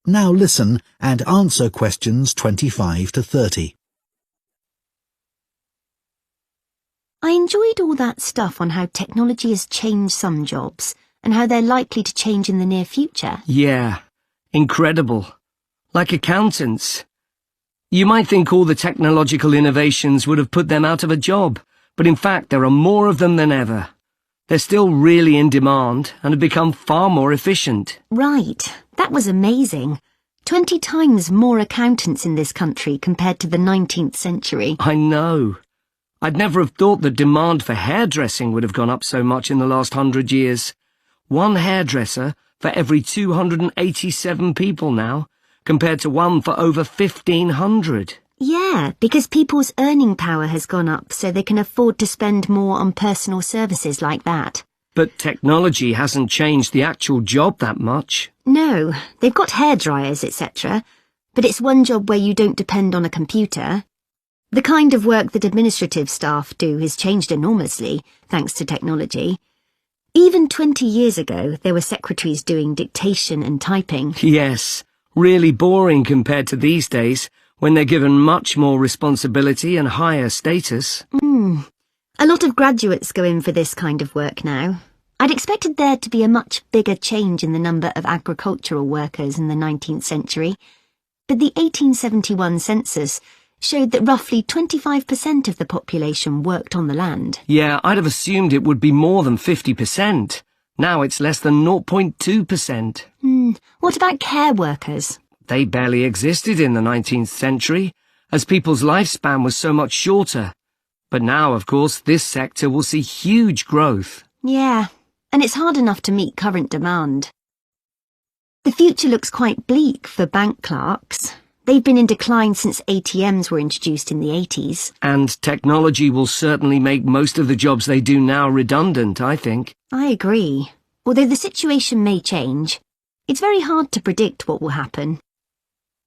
Now listen and answer questions 25 to 30. I enjoyed all that stuff on how technology has changed some jobs and how they're likely to change in the near future. Yeah, incredible. Like accountants. You might think all the technological innovations would have put them out of a job, but in fact there are more of them than ever. They're still really in demand and have become far more efficient. Right, that was amazing. 20 times more accountants in this country compared to the 19th century. I know. I'd never have thought the demand for hairdressing would have gone up so much in the last 100 years. One hairdresser for every 287 people now, compared to one for over 1,500. Yeah, because people's earning power has gone up so they can afford to spend more on personal services like that. But technology hasn't changed the actual job that much. No, they've got hairdryers, etc. But it's one job where you don't depend on a computer. The kind of work that administrative staff do has changed enormously, thanks to technology. Even 20 years ago, there were secretaries doing dictation and typing. Yes, really boring compared to these days, when they're given much more responsibility and higher status. A lot of graduates go in for this kind of work now. I'd expected there to be a much bigger change in the number of agricultural workers in the 19th century, but the 1871 census showed that roughly 25% of the population worked on the land. Yeah, I'd have assumed it would be more than 50%. Now it's less than 0.2%. What about care workers? They barely existed in the 19th century, as people's lifespan was so much shorter. But now, of course, this sector will see huge growth. Yeah, and it's hard enough to meet current demand. The future looks quite bleak for bank clerks. They've been in decline since ATMs were introduced in the 80s. And technology will certainly make most of the jobs they do now redundant, I think. I agree. Although the situation may change, it's very hard to predict what will happen.